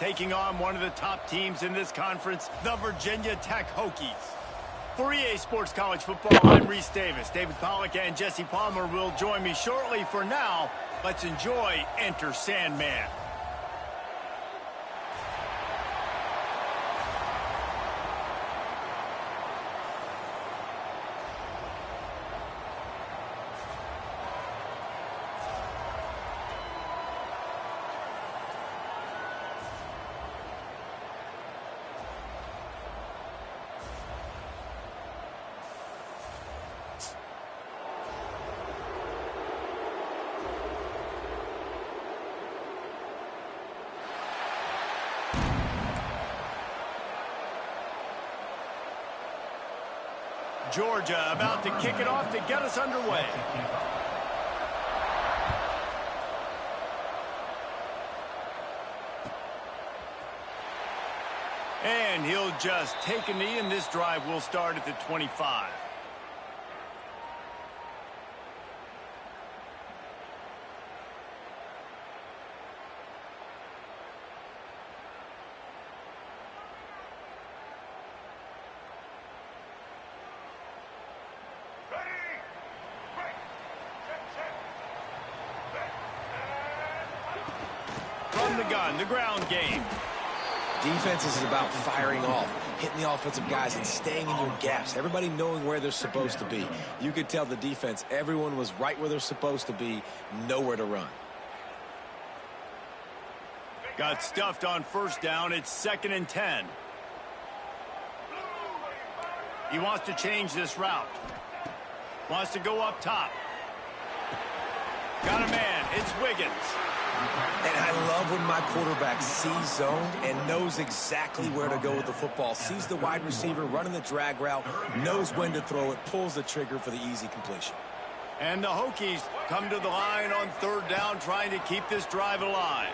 taking on one of the top teams in this conference, the Virginia Tech Hokies. For EA Sports College Football, I'm Reese Davis. David Pollack and Jesse Palmer will join me shortly. For now, let's enjoy Enter Sandman. Georgia about to kick it off to get us underway. And he'll just take a knee, and this drive will start at the 25. The gun, the ground game. Defense is about firing off, hitting the offensive guys and staying in your gaps. Everybody knowing where they're supposed to be. You could tell the defense, everyone was right where they're supposed to be, nowhere to run. Got stuffed on first down. It's 2nd and 10. He wants to change this route. Wants to go up top. Got a man. It's Wiggins. And I love when my quarterback sees zoned and knows exactly where to go with the football. Sees the wide receiver running the drag route, knows when to throw it, pulls the trigger for the easy completion. And the Hokies come to the line on 3rd down, trying to keep this drive alive.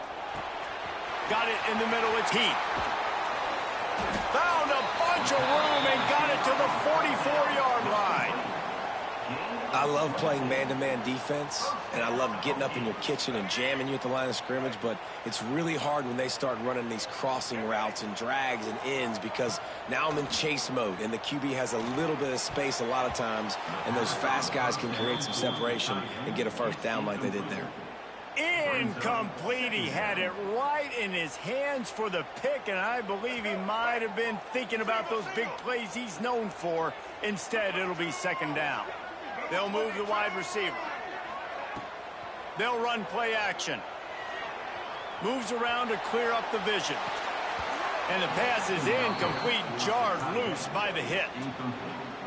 Got it in the middle. It's Heath. Found a bunch of room and got it to the 44-yard line. I love playing man-to-man defense, and I love getting up in your kitchen and jamming you at the line of scrimmage, but it's really hard when they start running these crossing routes and drags and ends because now I'm in chase mode, and the QB has a little bit of space a lot of times, and those fast guys can create some separation and get a first down like they did there. Incomplete. He had it right in his hands for the pick, and I believe he might have been thinking about those big plays he's known for. Instead, it'll be 2nd down. They'll move the wide receiver. They'll run play action. Moves around to clear up the vision. And the pass is incomplete, jarred loose by the hit.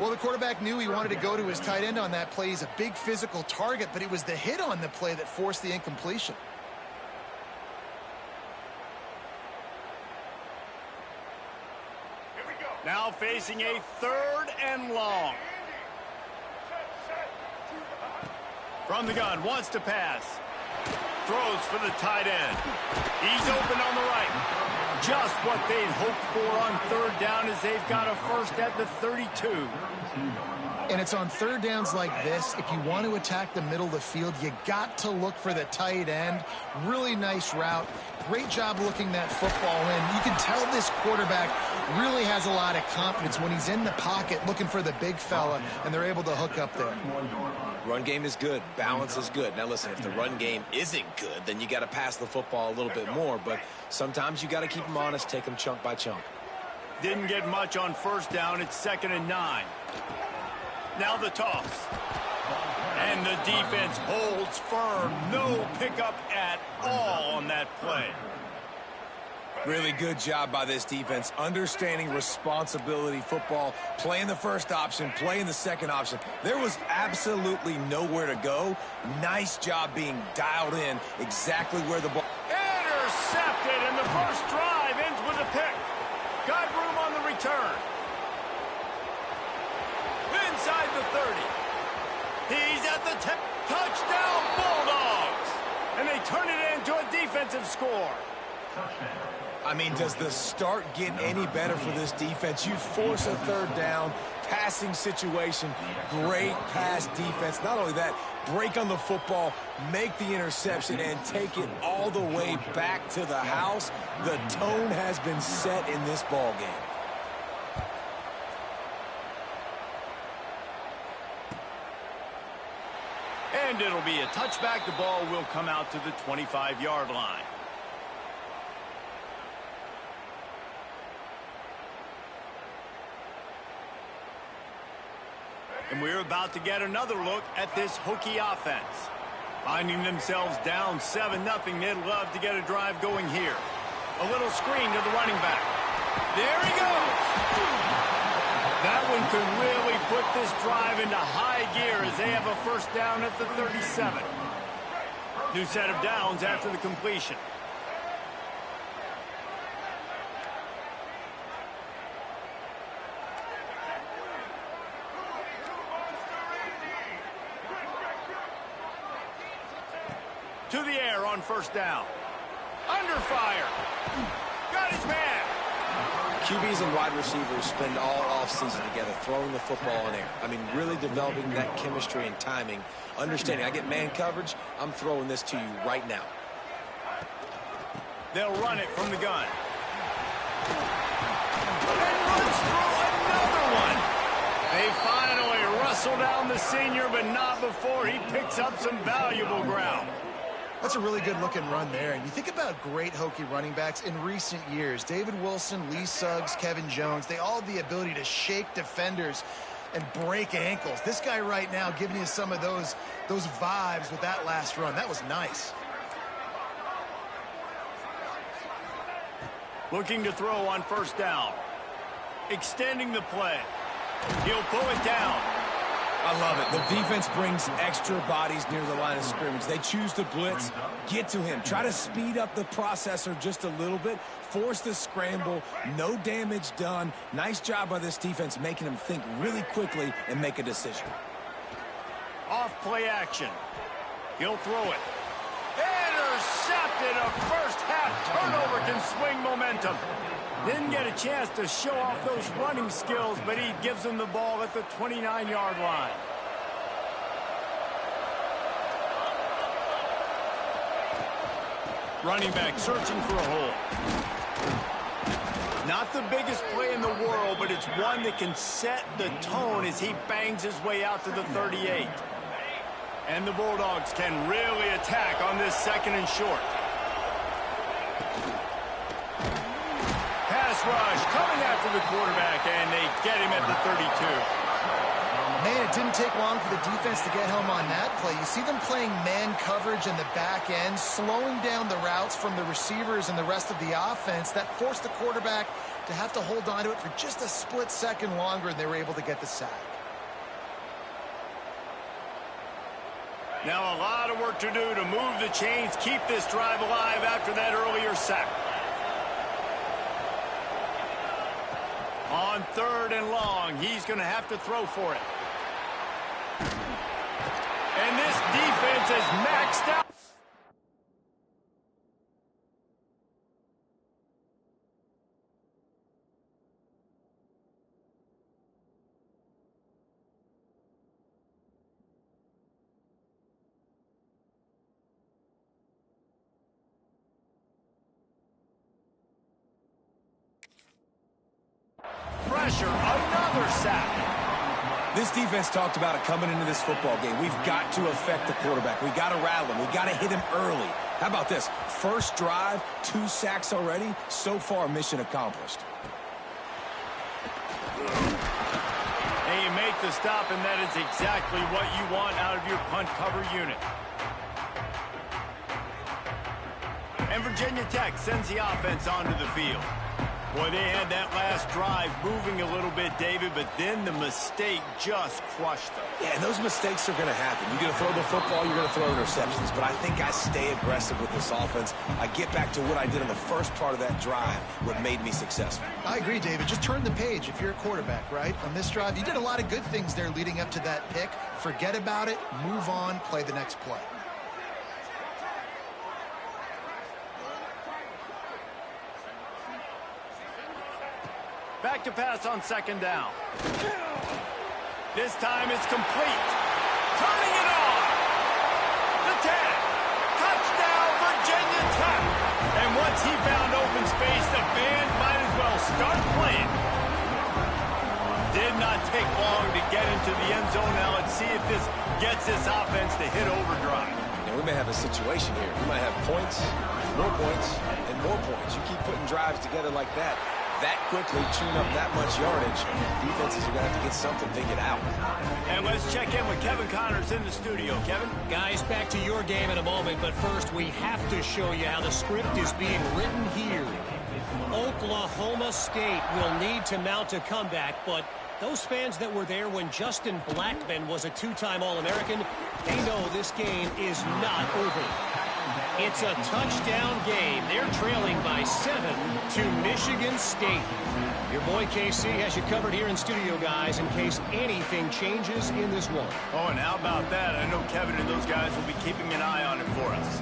Well, the quarterback knew he wanted to go to his tight end on that play. He's a big physical target, but it was the hit on the play that forced the incompletion. Here we go. Now facing a 3rd and long. From the gun, wants to pass. Throws for the tight end. He's open on the right. Just what they'd hoped for on 3rd down as they've got a first at the 32. And it's on 3rd downs like this. If you want to attack the middle of the field, you got to look for the tight end. Really nice route. Great job looking that football in. You can tell this quarterback really has a lot of confidence when he's in the pocket looking for the big fella, and they're able to hook up there. Run game is good. Balance is good. Now, listen, if the run game isn't good, then you got to pass the football a little bit more. But sometimes you got to keep them honest, take them chunk by chunk. Didn't get much on first down. It's 2nd and 9. Now the toss. And the defense holds firm. No pickup at all on that play. Really good job by this defense, understanding responsibility football, playing the first option, playing the second option. There was absolutely nowhere to go. Nice job being dialed in exactly where the ball. Intercepted, and the first drive ends with a pick. Got room on the return. Inside the 30. He's at the 10. Touchdown, Bulldogs! And they turn it into a defensive score. I mean, does the start get any better for this defense? You force a third down, passing situation, great pass defense. Not only that, break on the football, make the interception, and take it all the way back to the house. The tone has been set in this ball game. And it'll be a touchback. The ball will come out to the 25-yard line. And we're about to get another look at this Hokie offense. Finding themselves down 7-0, they'd love to get a drive going here. A little screen to the running back. There he goes. That one could really put this drive into high gear as they have a first down at the 37. New set of downs after the completion. To the air on first down. Under fire. Got his man. QBs and wide receivers spend all offseason together throwing the football in air. I mean, really developing that chemistry and timing. Understanding, I get man coverage, I'm throwing this to you right now. They'll run it from the gun. And runs through another one. They finally wrestle down the senior, but not before he picks up some valuable ground. That's a really good-looking run there. And you think about great Hokie running backs in recent years. David Wilson, Lee Suggs, Kevin Jones, they all have the ability to shake defenders and break ankles. This guy right now giving you some of those vibes with that last run. That was nice. Looking to throw on first down. Extending the play. He'll pull it down. I love it. The defense brings extra bodies near the line of scrimmage. They choose to blitz, get to him, try to speed up the processor just a little bit, force the scramble, no damage done. Nice job by this defense making him think really quickly and make a decision. Off play action. He'll throw it. Intercepted. A first half turnover can swing momentum. Didn't get a chance to show off those running skills, but he gives them the ball at the 29-yard line. Running back searching for a hole. Not the biggest play in the world, but it's one that can set the tone as he bangs his way out to the 38. And the Bulldogs can really attack on this second and short. Pass rush coming after the quarterback, and they get him at the 32. Man, it didn't take long for the defense to get home on that play. You see them playing man coverage in the back end, slowing down the routes from the receivers and the rest of the offense. That forced the quarterback to have to hold on to it for just a split second longer, and they were able to get the sack. Now a lot of work to do to move the chains, keep this drive alive after that earlier sack. On third and long, he's going to have to throw for it. And this defense is maxed out. Pressure, another sack. This defense talked about it coming into this football game. We've got to affect the quarterback. We've got to rattle him. We've got to hit him early. How about this? First drive, 2 sacks already. So far, mission accomplished. And you make the stop, and that is exactly what you want out of your punt cover unit. And Virginia Tech sends the offense onto the field. Boy, they had that last drive moving a little bit, David, but then the mistake just crushed them. Yeah, and those mistakes are going to happen. You're going to throw the football, you're going to throw interceptions. But I think I stay aggressive with this offense. I get back to what I did in the first part of that drive, what made me successful. I agree, David. Just turn the page if you're a quarterback, right? On this drive, you did a lot of good things there leading up to that pick. Forget about it, move on, play the next play. Back to pass on second down. This time it's complete. Turning it on. The 10. Touchdown, Virginia Tech. And once he found open space, the band might as well start playing. Did not take long to get into the end zone. Now let's see if this gets this offense to hit overdrive. And we may have a situation here. We might have points, and more points. You keep putting drives together like that quickly, chewing up that much yardage, defenses are going to have to get something figured out. And let's check in with Kevin Connors in the studio. Kevin? Guys, back to your game in a moment, but first we have to show you how the script is being written here. Oklahoma State will need to mount a comeback, but those fans that were there when Justin Blackmon was a two-time All-American, they know this game is not over. It's a touchdown game. They're trailing by 7 to Michigan State. Your boy KC has you covered here in studio, guys, in case anything changes in this one. Oh, and how about that? I know Kevin and those guys will be keeping an eye on it for us.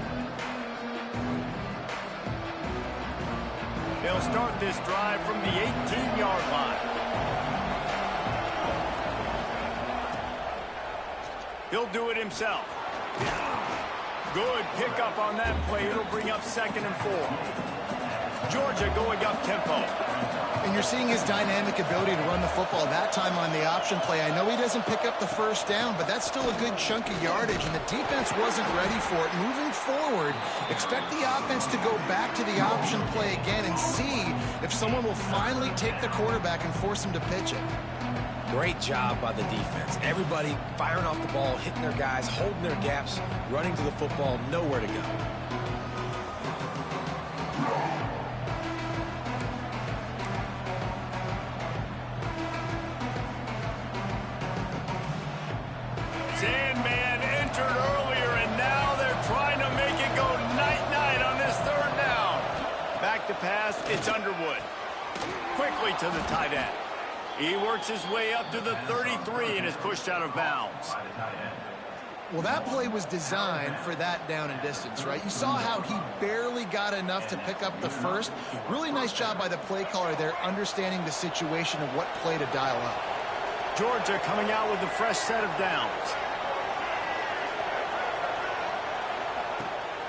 They'll start this drive from the 18-yard line. He'll do it himself. Good pickup on that play. It'll bring up 2nd and 4. Georgia going up tempo. And you're seeing his dynamic ability to run the football, that time on the option play. I know he doesn't pick up the first down, but that's still a good chunk of yardage, and the defense wasn't ready for it. Moving forward, expect the offense to go back to the option play again and see if someone will finally take the quarterback and force him to pitch it. Great job by the defense. Everybody firing off the ball, hitting their guys, holding their gaps, running to the football, nowhere to go. Sandman entered earlier, and now they're trying to make it go night-night on this 3rd down. Back to pass, it's Underwood. Quickly to the tight end. He works his way up to the 33 and is pushed out of bounds. Well, that play was designed for that down and distance, right? You saw how he barely got enough to pick up the first. Really nice job by the play caller there, understanding the situation of what play to dial up. Georgia coming out with a fresh set of downs.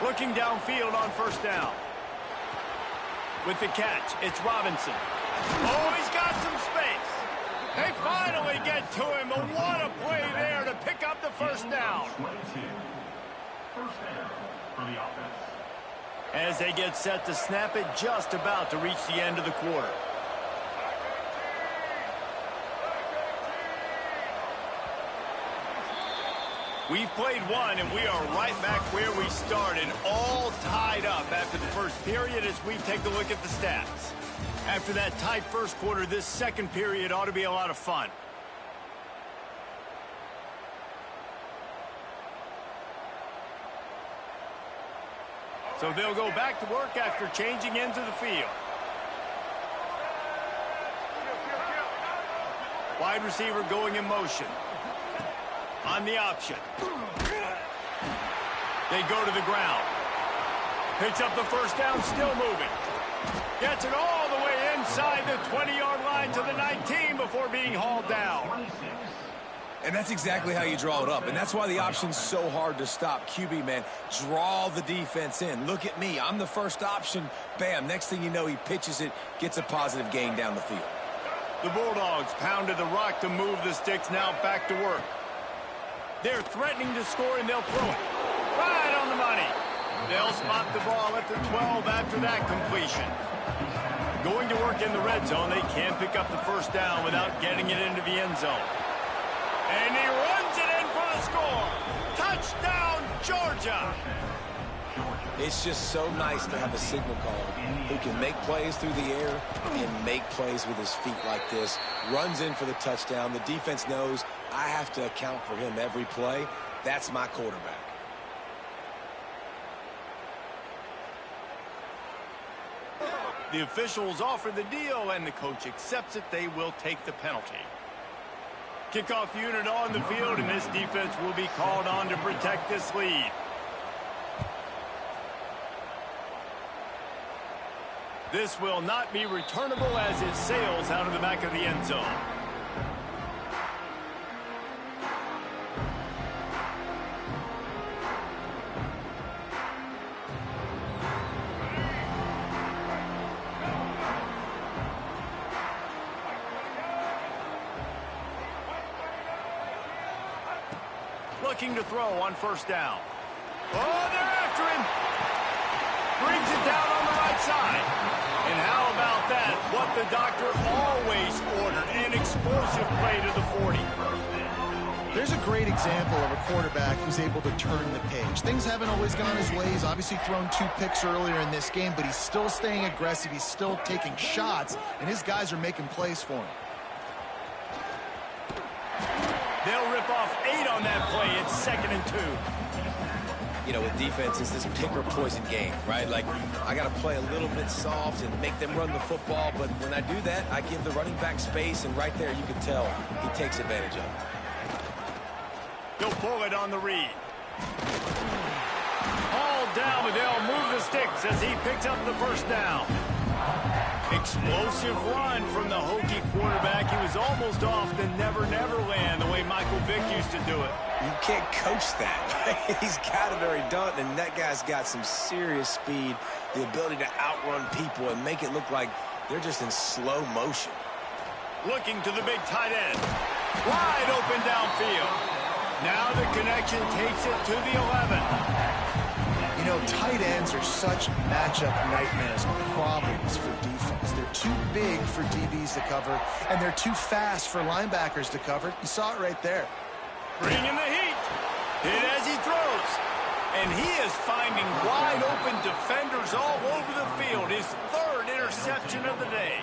Looking downfield on 1st down. With the catch, it's Robinson. Oh, he's got some space. They finally get to him, and what a play there to pick up the 1st down. As they get set to snap it, just about to reach the end of the quarter. We've played one, and we are right back where we started, all tied up after the first period as we take a look at the stats. After that tight first quarter, this second period ought to be a lot of fun. So they'll go back to work after changing into the field. Wide receiver going in motion. On the option. They go to the ground. Picks up the 1st down, still moving. Gets it all the way inside the 20-yard line to the 19 before being hauled down. And that's exactly how you draw it up. And that's why the option's so hard to stop. QB, man, draw the defense in. Look at me. I'm the first option. Bam. Next thing you know, he pitches it, gets a positive gain down the field. The Bulldogs pounded the rock to move the sticks, now back to work. They're threatening to score, and they'll throw it. Right on the money. They'll spot the ball at the 12 after that completion. Going to work in the red zone. They can't pick up the 1st down without getting it into the end zone. And he runs it in for the score. Touchdown, Georgia. It's just so nice to have a signal caller who can make plays through the air and make plays with his feet like this. Runs in for the touchdown. The defense knows I have to account for him every play. That's my quarterback. The officials offer the deal, and the coach accepts it. They will take the penalty. Kickoff unit on the field, and this defense will be called on to protect this lead. This will not be returnable as it sails out of the back of the end zone. Looking to throw on first down. Oh, they're after him. Brings it down on the right side. And how about that? What the doctor always ordered, an explosive play to the 40. There's a great example of a quarterback who's able to turn the page. Things haven't always gone his way. He's obviously thrown 2 picks earlier in this game, but he's still staying aggressive. He's still taking shots, and his guys are making plays for him. They'll rip off 8 on that play. It's 2nd and 2. You know, with defense, it's this pick or poison game, right? Like, I got to play a little bit soft and make them run the football, but when I do that, I give the running back space, and right there you can tell he takes advantage of it. He'll pull it on the read. All down, but they'll move the sticks as he picks up the first down. Explosive run from the Hokie quarterback. He was almost off the Never Never Land, the way Michael Vick used to do it. You can't coach that. He's got it already done, and that guy's got some serious speed, the ability to outrun people and make it look like they're just in slow motion. Looking to the big tight end. Wide open downfield. Now the connection takes it to the 11. You know, tight ends are such matchup nightmares and problems for defense. They're too big for DBs to cover, and they're too fast for linebackers to cover. You saw it right there. Bringing the heat. Hit as he throws. And he is finding wide open defenders all over the field. His 3rd interception of the day.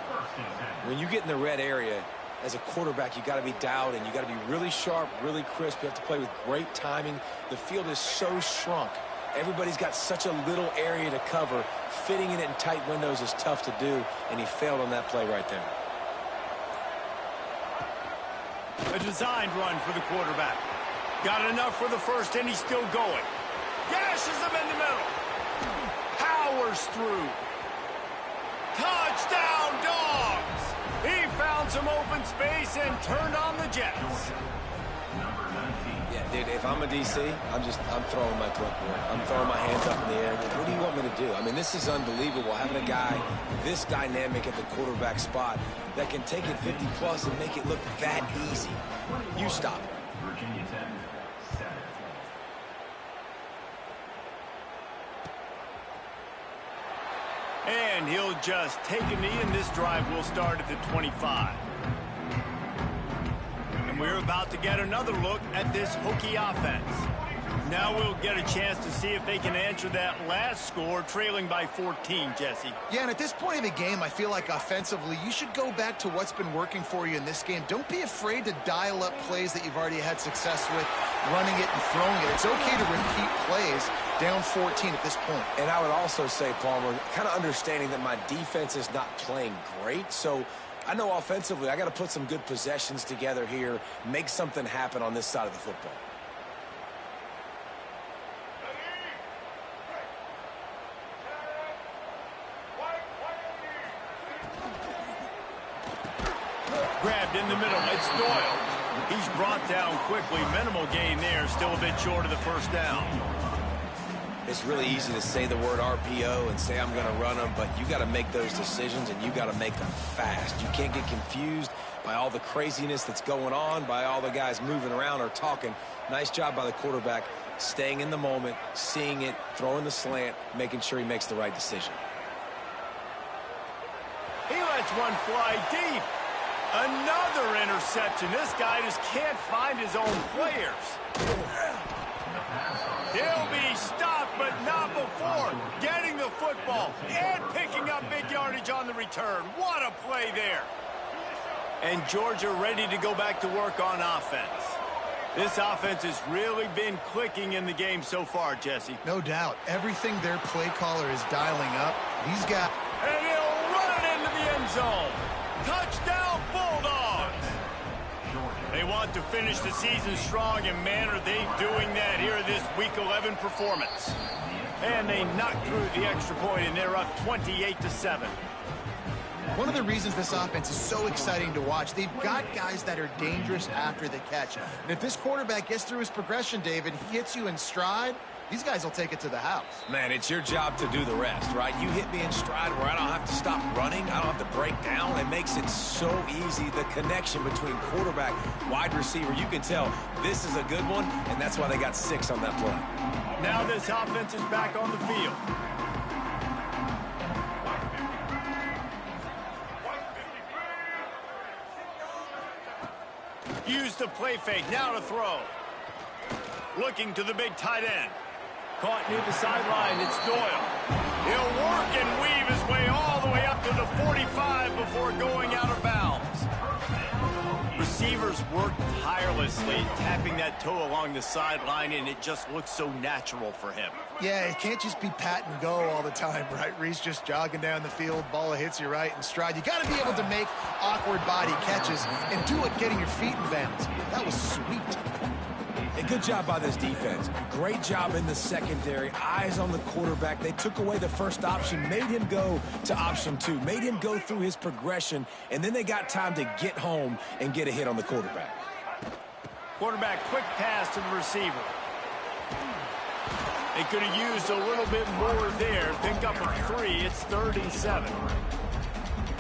When you get in the red area, as a quarterback, you got to be dialed in. You got to be really sharp, really crisp. You have to play with great timing. The field is so shrunk. Everybody's got such a little area to cover. Fitting it in tight windows is tough to do, and he failed on that play right there. A designed run for the quarterback. Got enough for the first, and he's still going. Gashes him in the middle. Powers through. Touchdown, Dogs! He found some open space and turned on the Jets. Yeah, dude, if I'm a DC, I'm throwing my clipboard. I'm throwing my hands up in the air. What do you want me to do? I mean, this is unbelievable, having a guy this dynamic at the quarterback spot that can take it 50-plus and make it look that easy. You stop it. And he'll just take a knee, and this drive will start at the 25. And we're about to get another look at this Hokie offense. Now we'll get a chance to see if they can answer that last score, trailing by 14, Jesse. Yeah, and at this point of the game, I feel like offensively, you should go back to what's been working for you in this game. Don't be afraid to dial up plays that you've already had success with, running it and throwing it. It's okay to repeat plays down 14 at this point. And I would also say, Palmer, kind of understanding that my defense is not playing great, so I know offensively I got to put some good possessions together here, make something happen on this side of the football. Grabbed in the middle. It's Doyle. He's brought down quickly. Minimal gain there. Still a bit short of the first down. It's really easy to say the word RPO and say I'm going to run them, but you got to make those decisions, and you got to make them fast. You can't get confused by all the craziness that's going on, by all the guys moving around or talking. Nice job by the quarterback, staying in the moment, seeing it, throwing the slant, making sure he makes the right decision. He lets one fly deep. Another interception. This guy just can't find his own players. He'll be stopped, but not before getting the football and picking up big yardage on the return. What a play there. And Georgia ready to go back to work on offense. This offense has really been clicking in the game so far, Jesse. No doubt. Everything their play caller is dialing up, these guys... And he'll run it into the end zone. Touchdown, Bulldogs! They want to finish the season strong, and man, are they doing that here in this Week 11 performance. And they knocked through the extra point, and they're up 28-7. One of the reasons this offense is so exciting to watch, they've got guys that are dangerous after the catch. And if this quarterback gets through his progression, David, he hits you in stride, these guys will take it to the house. Man, it's your job to do the rest, right? You hit me in stride where I don't have to stop running. I don't have to break down. It makes it so easy. The connection between quarterback, wide receiver, you can tell this is a good one, and that's why they got 6 on that play. Now this offense is back on the field. Use the play fake, now to throw. Looking to the big tight end. Caught near the sideline, it's Doyle. He'll work and weave his way all the way up to the 45 before going out of bounds. Receivers work tirelessly, tapping that toe along the sideline, and it just looks so natural for him. Yeah, it can't just be pat and go all the time, right? Reese just jogging down the field, ball hits you right in stride. You got to be able to make awkward body catches and do it getting your feet in bounds. That was sweet. A good job by this defense. Great job in the secondary. Eyes on the quarterback. They took away the first option, made him go to option 2, made him go through his progression, and then they got time to get home and get a hit on the quarterback. Quarterback quick pass to the receiver. They could have used a little bit more there. Pick up a 3. It's 3rd and 7.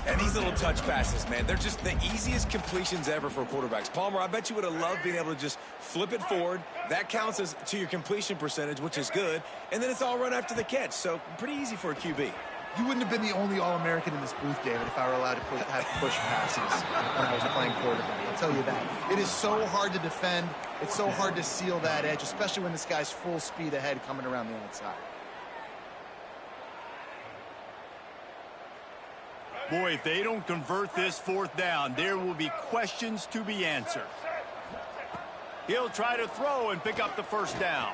And these little touch passes, man, they're just the easiest completions ever for quarterbacks. Palmer, I bet you would have loved being able to just flip it forward. That counts as to your completion percentage, which is good. And then it's all run after the catch. So pretty easy for a QB. You wouldn't have been the only All-American in this booth, David, if I were allowed to have push passes when I was playing quarterback. I'll tell you that. It is so hard to defend. It's so hard to seal that edge, especially when this guy's full speed ahead coming around the outside. Boy, if they don't convert this 4th down, there will be questions to be answered. He'll try to throw and pick up the 1st down.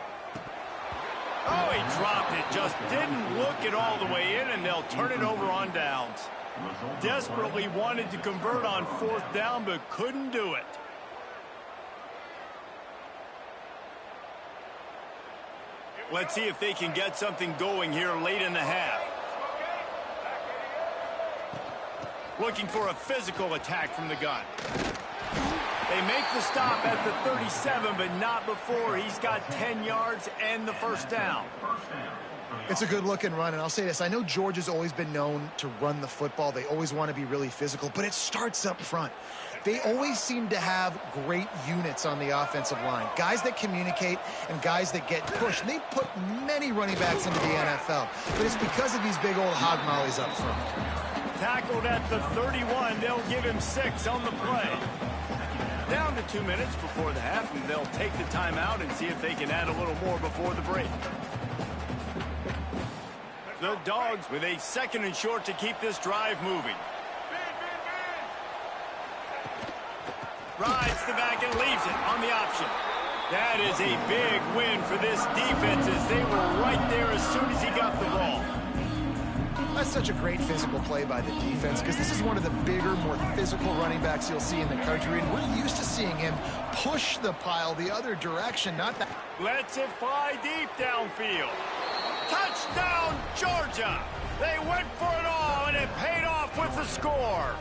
Oh, he dropped it. Just didn't look it all the way in, and they'll turn it over on downs. Desperately wanted to convert on 4th down, but couldn't do it. Let's see if they can get something going here late in the half. Looking for a physical attack from the gun. They make the stop at the 37, but not before he's got 10 yards and the 1st down. It's a good-looking run, and I'll say this. I know Georgia's always been known to run the football. They always want to be really physical, but it starts up front. They always seem to have great units on the offensive line. Guys that communicate and guys that get pushed. And they put many running backs into the NFL, but it's because of these big old hog mollies up front. Tackled at the 31. They'll give him 6 on the play. Down to 2 minutes before the half, and they'll take the timeout and see if they can add a little more before the break. The Dogs with a 2nd and short to keep this drive moving. Rides the back and leaves it on the option. That is a big win for this defense as they were right there as soon as he got the ball. That's such a great physical play by the defense because this is one of the bigger, more physical running backs you'll see in the country, and we're used to seeing him push the pile the other direction, not that. Lets it fly deep downfield. Touchdown, Georgia! They went for it all, and it paid off with the score.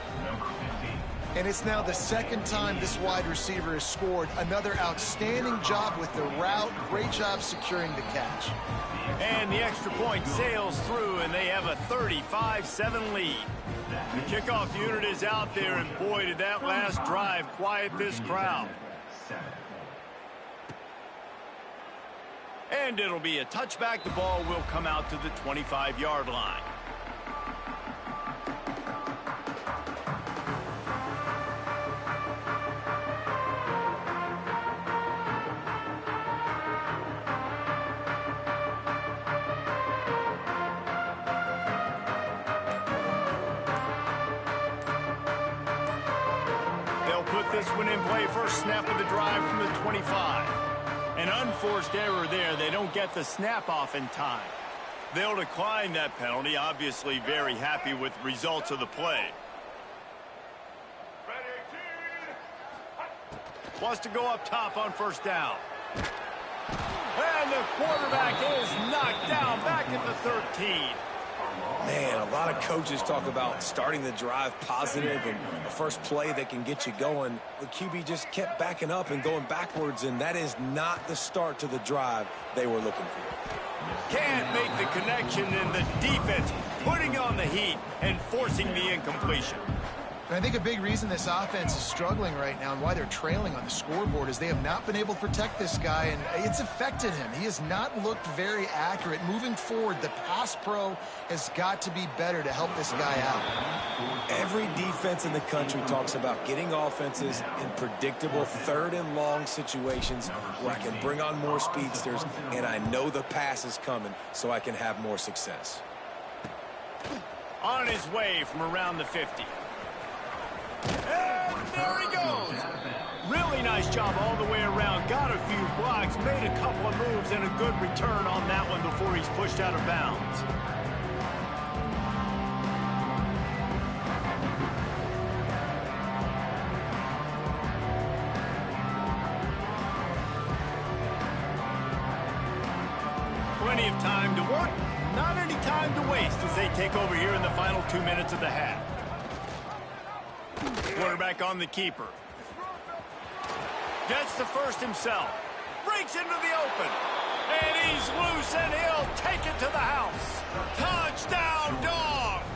And it's now the 2nd time this wide receiver has scored. Another outstanding job with the route. Great job securing the catch. And the extra point sails through, and they have a 35-7 lead. The kickoff unit is out there, and boy, did that last drive quiet this crowd. And it'll be a touchback. The ball will come out to the 25-yard line. This one in play, first snap of the drive from the 25. An unforced error there. They don't get the snap off in time. They'll decline that penalty. Obviously very happy with results of the play. Wants to go up top on 1st down. And the quarterback is knocked down back at the 13. Man, a lot of coaches talk about starting the drive positive and the first play that can get you going. The QB just kept backing up and going backwards, and that is not the start to the drive they were looking for. Can't make the connection, and the defense putting on the heat and forcing the incompletion. And I think a big reason this offense is struggling right now and why they're trailing on the scoreboard is they have not been able to protect this guy, and it's affected him. He has not looked very accurate. Moving forward, the pass pro has got to be better to help this guy out. Every defense in the country talks about getting offenses in predictable third and long situations where I can bring on more speedsters and I know the pass is coming so I can have more success. On his way from around the 50. And there he goes. Really nice job all the way around. Got a few blocks, made a couple of moves, and a good return on that one before he's pushed out of bounds. Plenty of time to work. Not any time to waste as they take over here in the final 2 minutes of the half. Quarterback on the keeper. Gets the first himself. Breaks into the open. And he's loose, and he'll take it to the house. Touchdown, Dogs!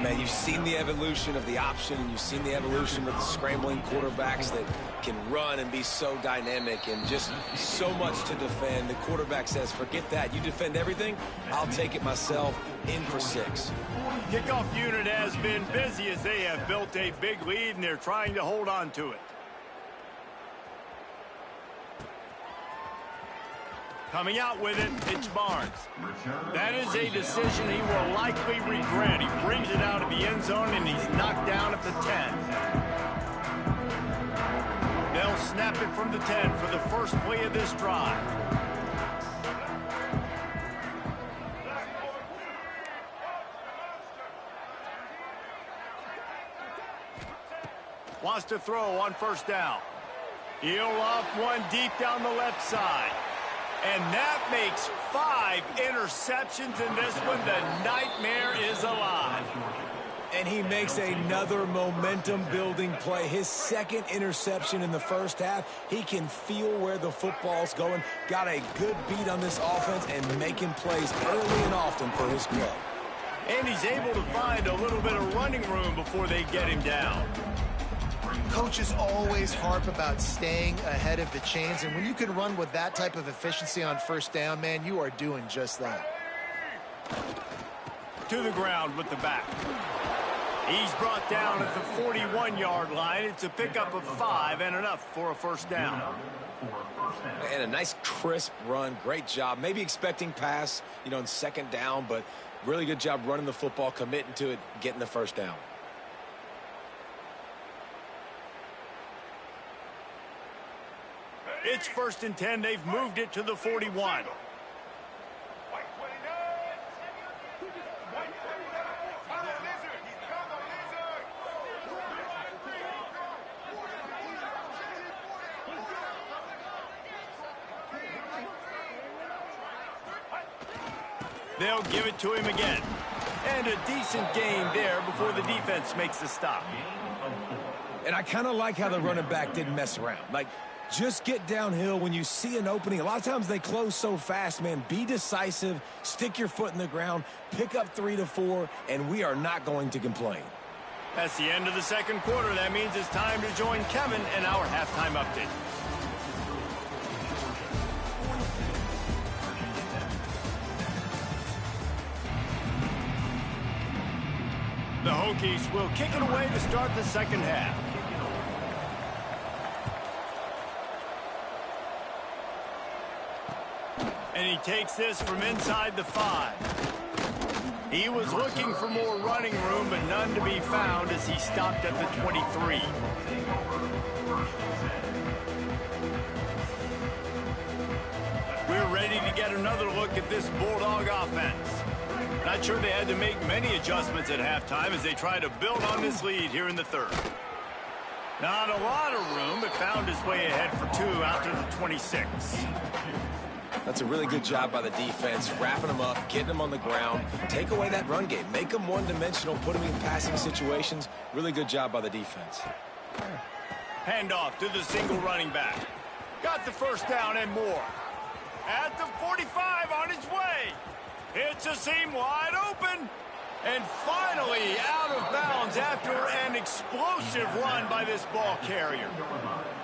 Man, you've seen the evolution of the option, and you've seen the evolution of the scrambling quarterbacks that can run and be so dynamic and just so much to defend. The quarterback says, forget that. You defend everything, I'll take it myself. In for 6. Kickoff unit has been busy as they have built a big lead, and they're trying to hold on to it. Coming out with it, it's Barnes. That is a decision he will likely regret. He brings it out of the end zone, and he's knocked down at the 10. They'll snap it from the 10 for the first play of this drive. Wants to throw on first down. He'll loft one deep down the left side. And that makes 5 interceptions in this one. The nightmare is alive. And he makes another momentum-building play. His second interception in the first half. He can feel where the football's going. Got a good beat on this offense and making plays early and often for his club. And he's able to find a little bit of running room before they get him down. Coaches always harp about staying ahead of the chains, and when you can run with that type of efficiency on first down, man, you are doing just that. To the ground with the back. He's brought down at the 41-yard line. It's a pickup of 5 and enough for a first down. And a nice crisp run. Great job. Maybe expecting pass, in second down, but really good job running the football, committing to it, getting the first down. It's 1st and 10. They've moved it to the 41. They'll give it to him again. And a decent gain there before the defense makes the stop. And I kind of like how the running back didn't mess around. Just get downhill when you see an opening. A lot of times they close so fast, man. Be decisive, stick your foot in the ground, pick up 3 to 4, and we are not going to complain. That's the end of the second quarter. That means it's time to join Kevin in our halftime update. The Hokies will kick it away to start the second half. And he takes this from inside the 5. He was looking for more running room, but none to be found as he stopped at the 23. We're ready to get another look at this Bulldog offense. Not sure they had to make many adjustments at halftime as they try to build on this lead here in the third. Not a lot of room, but found his way ahead for 2 after the 26. That's a really good job by the defense, wrapping them up, getting them on the ground. Take away that run game. Make them one-dimensional, put them in passing situations. Really good job by the defense. Handoff to the single running back. Got the first down and more. At the 45 on his way. Hits a seam wide open. And finally out of bounds after an explosive run by this ball carrier.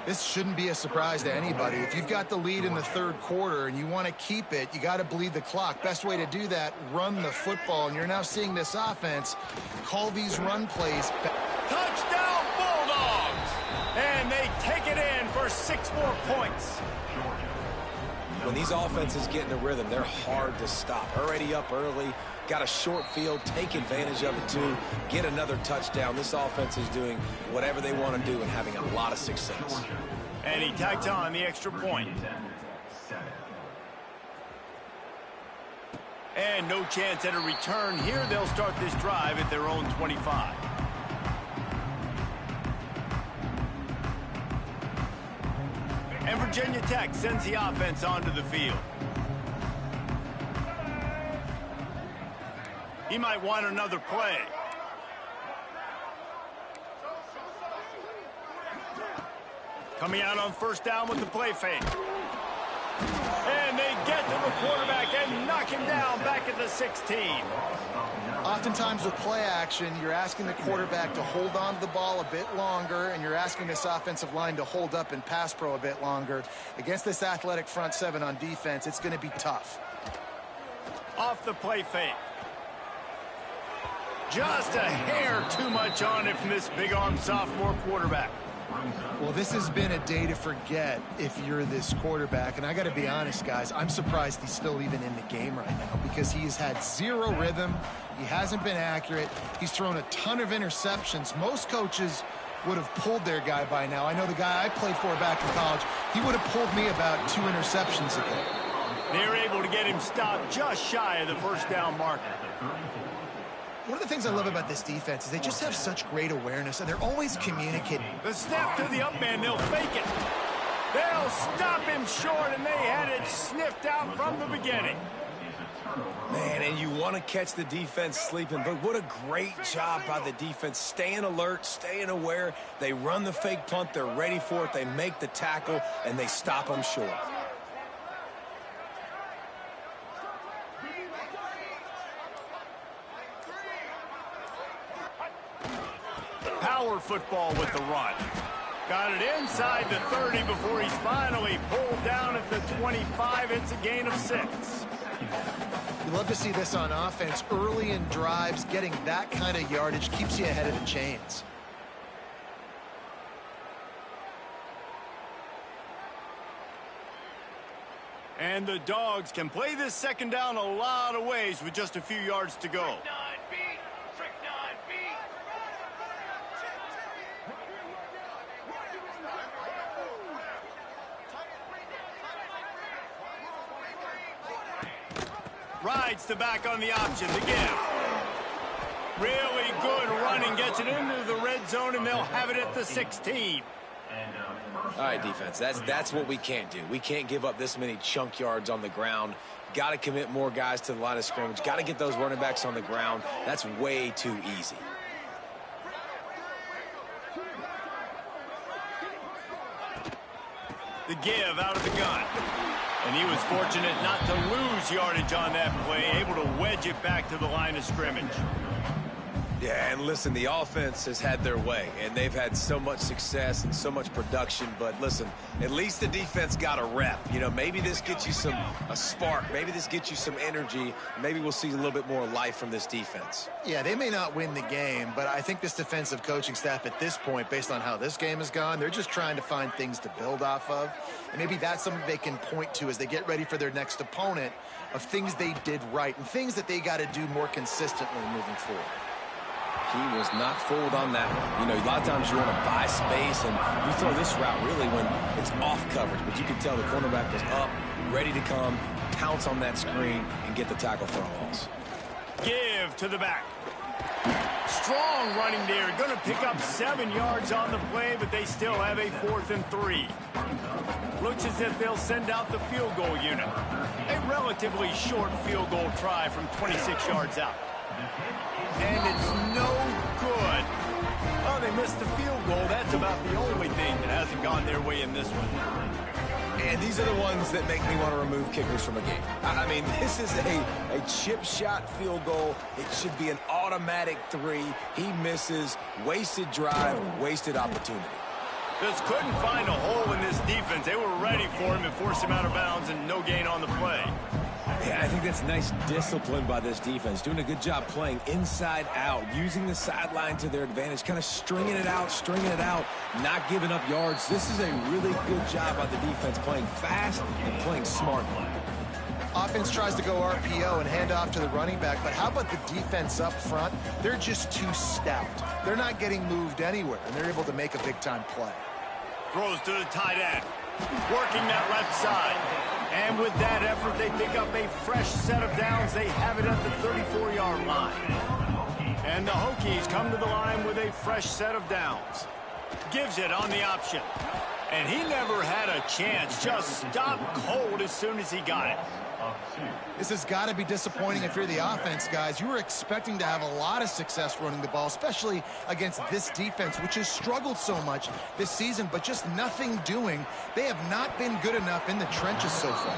This shouldn't be a surprise to anybody. If you've got the lead in the third quarter and you want to keep it, you got to bleed the clock. Best way to do that, run the football. And you're now seeing this offense call these run plays. Touchdown Bulldogs! And they take it in for 6 more points. When these offenses get in a rhythm, they're hard to stop. Already up early, got a short field, take advantage of it too, get another touchdown. This offense is doing whatever they want to do and having a lot of success. And he tacked on the extra point. And no chance at a return here. They'll start this drive at their own 25. And Virginia Tech sends the offense onto the field. He might want another play. Coming out on first down with the play fake. And they get to the quarterback and knock him down back at the 16. Oftentimes with play action, you're asking the quarterback to hold on to the ball a bit longer, and you're asking this offensive line to hold up in pass pro a bit longer. Against this athletic front seven on defense, it's going to be tough. Off the play fake. Just a hair too much on it from this big-arm sophomore quarterback. Well, this has been a day to forget if you're this quarterback. And I got to be honest, guys, I'm surprised he's still even in the game right now because he has had zero rhythm. He hasn't been accurate. He's thrown a ton of interceptions. Most coaches would have pulled their guy by now. I know the guy I played for back in college, he would have pulled me about 2 interceptions ago. They're able to get him stopped just shy of the first down marker. One of the things I love about this defense is they just have such great awareness, and they're always communicating. The snap to the up man, they'll fake it. They'll stop him short, and they had it sniffed out from the beginning. Man, and you want to catch the defense sleeping, but what a great job by the defense. Staying alert, staying aware. They run the fake punt. They're ready for it. They make the tackle, and they stop them short. Power football with the run. Got it inside the 30 before he's finally pulled down at the 25. It's a gain of 6. You love to see this on offense. Early in drives, getting that kind of yardage keeps you ahead of the chains. And the Dogs can play this second down a lot of ways with just a few yards to go. Rides the back on the option to give. Really good running, gets it into the red zone, and they'll have it at the 16. All right, defense, that's what we can't do. We can't give up this many chunk yards on the ground. Got to commit more guys to the line of scrimmage. Got to get those running backs on the ground. That's way too easy. The give out of the gun. And he was fortunate not to lose yardage on that play, able to wedge it back to the line of scrimmage. Yeah, and listen, the offense has had their way, and they've had so much success and so much production. But listen, at least the defense got a rep. You know, maybe this gets you a spark. Maybe this gets you some energy. Maybe we'll see a little bit more life from this defense. Yeah, they may not win the game, but I think this defensive coaching staff at this point, based on how this game has gone, they're just trying to find things to build off of. And maybe that's something they can point to as they get ready for their next opponent of things they did right and things that they got to do more consistently moving forward. He was not fooled on that one. You know, a lot of times you want to buy space, and you throw this route really when it's off coverage. But you can tell the cornerback was up, ready to come, pounce on that screen, and get the tackle for a loss. Give to the back. Strong running there. Going to pick up 7 yards on the play, but they still have a 4th and 3. Looks as if they'll send out the field goal unit. A relatively short field goal try from 26 yards out. And it's no good. Oh, they missed the field goal. That's about the only thing that hasn't gone their way in this one. And these are the ones that make me want to remove kickers from a game. I mean, this is a chip shot field goal. It should be an automatic 3. He misses. Wasted drive, wasted opportunity. Just couldn't find a hole in this defense. They were ready for him and forced him out of bounds, and no gain on the play. Yeah, I think that's nice discipline by this defense. Doing a good job playing inside out, using the sideline to their advantage, kind of stringing it out, not giving up yards. This is a really good job by the defense, playing fast and playing smartly. Offense tries to go RPO and hand off to the running back, but how about the defense up front? They're just too stout. They're not getting moved anywhere, and they're able to make a big-time play. Throws to the tight end, working that left side. And with that effort, they pick up a fresh set of downs. They have it at the 34-yard line. And the Hokies come to the line with a fresh set of downs. Gives it on the option. And he never had a chance. Just stopped cold as soon as he got it. This has got to be disappointing if you're the offense, guys. You were expecting to have a lot of success running the ball, especially against this defense, which has struggled so much this season, but just nothing doing. They have not been good enough in the trenches so far.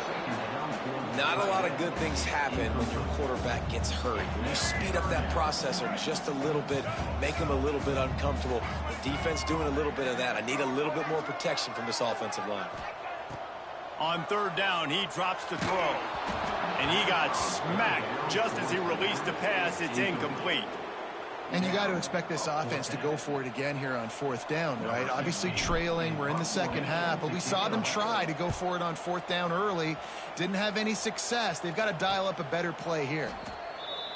Not a lot of good things happen when your quarterback gets hurried. When you speed up that processor just a little bit, make him a little bit uncomfortable. The defense doing a little bit of that. I need a little bit more protection from this offensive line. On third down, he drops to throw. And he got smacked just as he released the pass. It's incomplete. And you got to expect this offense to go for it again here on fourth down, right? Obviously trailing, we're in the second half, but we saw them try to go for it on fourth down early. Didn't have any success. They've got to dial up a better play here.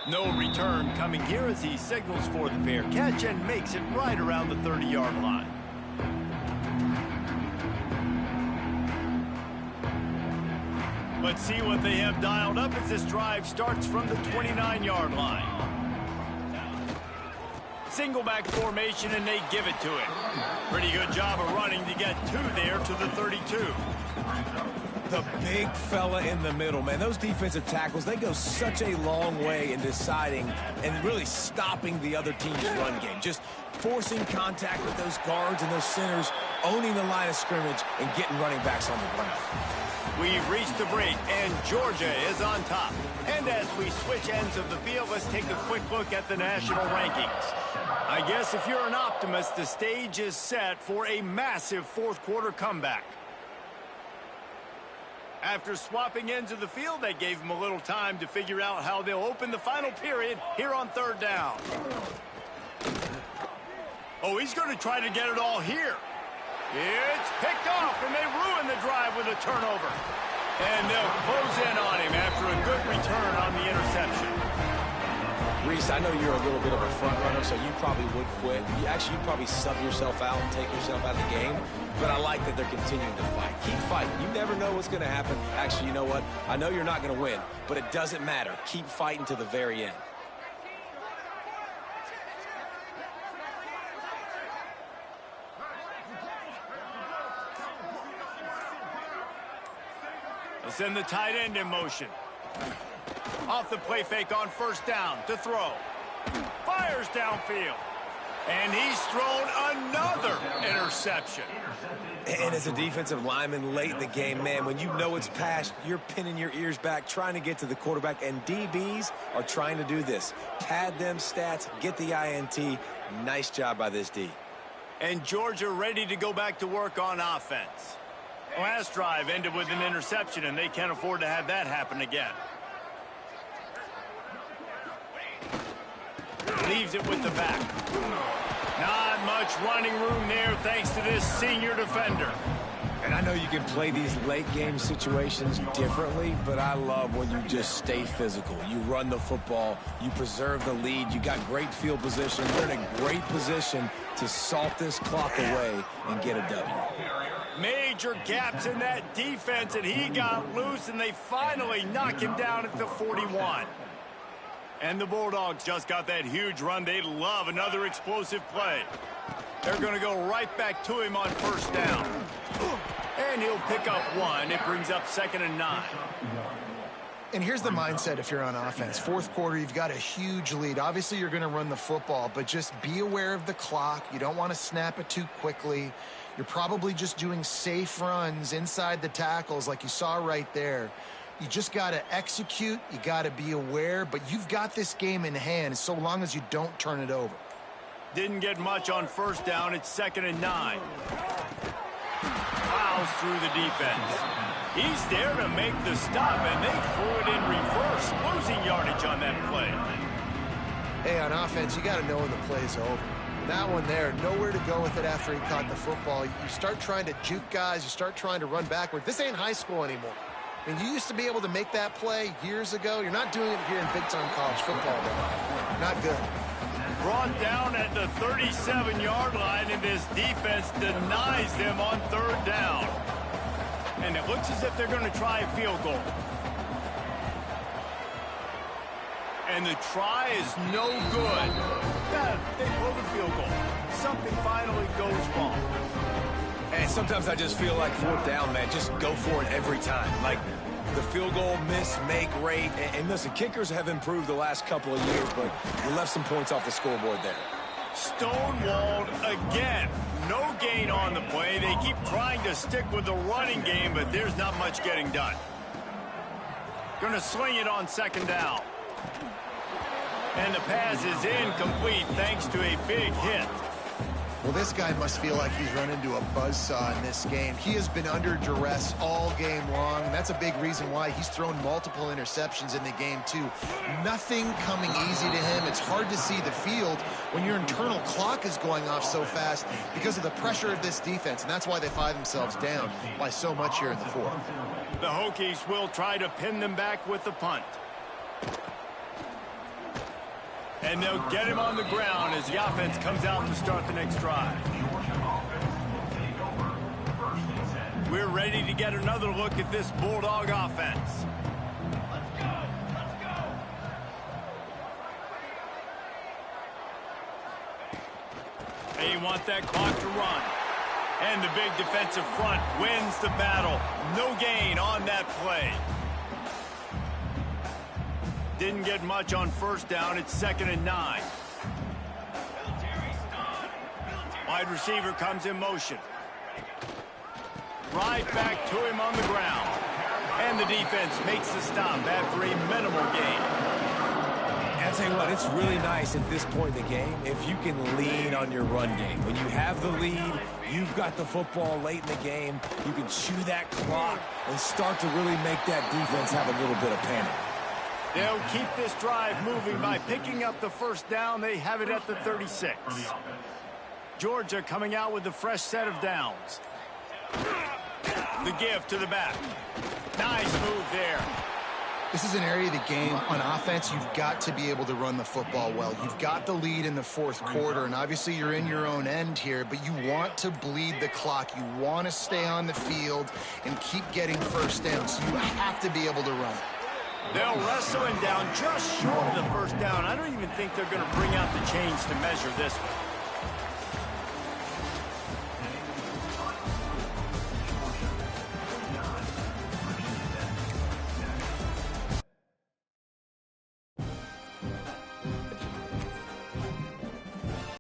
No return coming here as he signals for the fair catch and makes it right around the 30-yard line. Let's see what they have dialed up as this drive starts from the 29-yard line. Single back formation, and they give it to him. Pretty good job of running to get there to the 32. The big fella in the middle, man. Those defensive tackles, they go such a long way in deciding and really stopping the other team's run game. Just forcing contact with those guards and those centers, owning the line of scrimmage, and getting running backs on the ground. We've reached the break, and Georgia is on top. And as we switch ends of the field, let's take a quick look at the national rankings. I guess if you're an optimist, the stage is set for a massive fourth-quarter comeback. After swapping ends of the field, that gave them a little time to figure out how they'll open the final period here on third down. Oh, he's going to try to get it all here. It's picked off, and they ruin the drive with a turnover. And they'll close in on him after a good return on the interception. Reese, I know you're a little bit of a front runner, so you probably would quit. You'd probably sub yourself out and take yourself out of the game. But I like that they're continuing to fight. Keep fighting. You never know what's going to happen. Actually, you know what? I know you're not going to win, but it doesn't matter. Keep fighting to the very end. Send the tight end in motion. Off the play fake on first down to throw. Fires downfield. And he's thrown another interception. And as a defensive lineman late in the game, man, when you know it's past, you're pinning your ears back, trying to get to the quarterback. And DBs are trying to do this. Pad them stats, get the INT. Nice job by this D. And Georgia ready to go back to work on offense. Last drive ended with an interception, and they can't afford to have that happen again. Leaves it with the back. Not much running room there thanks to this senior defender. And I know you can play these late game situations differently, but I love when you just stay physical. You run the football, you preserve the lead, you got great field position. You're in a great position to salt this clock away and get a W. Major gaps in that defense, and he got loose, and they finally knock him down at the 41. And the Bulldogs just got that huge run. They love another explosive play. They're going to go right back to him on first down. And he'll pick up one. It brings up 2nd and 9. And here's the mindset if you're on offense. Fourth quarter, you've got a huge lead. Obviously, you're going to run the football, but just be aware of the clock. You don't want to snap it too quickly. You're probably just doing safe runs inside the tackles like you saw right there. You just got to execute. You got to be aware, but you've got this game in hand so long as you don't turn it over. Didn't get much on 1st down. It's 2nd and 9. Fouls through the defense. He's there to make the stop, and they threw it in reverse, losing yardage on that play. Hey, on offense, you got to know when the play's over. That one there, nowhere to go with it after he caught the football. You start trying to juke guys. You start trying to run backward. This ain't high school anymore. I mean, you used to be able to make that play years ago. You're not doing it here in big-time college football, though. Not good. Brought down at the 37-yard line, and this defense denies them on 3rd down. And it looks as if they're going to try a field goal. And the try is no good. Yeah, they blow the field goal. Something finally goes wrong. And sometimes I just feel like 4th down, man, just go for it every time. Like the field goal miss-make rate. And listen, kickers have improved the last couple of years, but you left some points off the scoreboard there. Stonewalled again. No gain on the play. They keep trying to stick with the running game, but there's not much getting done. Going to sling it on 2nd down. And the pass is incomplete thanks to a big hit. Well, this guy must feel like he's run into a buzzsaw in this game. He has been under duress all game long, and that's a big reason why he's thrown multiple interceptions in the game, too. Nothing coming easy to him. It's hard to see the field when your internal clock is going off so fast because of the pressure of this defense, and that's why they find themselves down by so much here in the 4th. The Hokies will try to pin them back with the punt. And they'll get him on the ground as the offense comes out to start the next drive. We're ready to get another look at this Bulldog offense. They want that clock to run. And the big defensive front wins the battle. No gain on that play. Didn't get much on 1st down. It's 2nd and 9. Wide receiver comes in motion. Right back to him on the ground. And the defense makes the stop after a minimal gain. I'll tell you what, it's really nice at this point in the game if you can lean on your run game. When you have the lead, you've got the football late in the game, you can chew that clock and start to really make that defense have a little bit of panic. They'll keep this drive moving by picking up the 1st down. They have it at the 36. Georgia coming out with a fresh set of downs. The give to the back. Nice move there. This is an area of the game on offense you've got to be able to run the football well. You've got the lead in the 4th quarter, and obviously you're in your own end here, but you want to bleed the clock. You want to stay on the field and keep getting 1st down, so you have to be able to run. They'll wrestle him down just short of the 1st down. I don't even think they're going to bring out the chains to measure this one.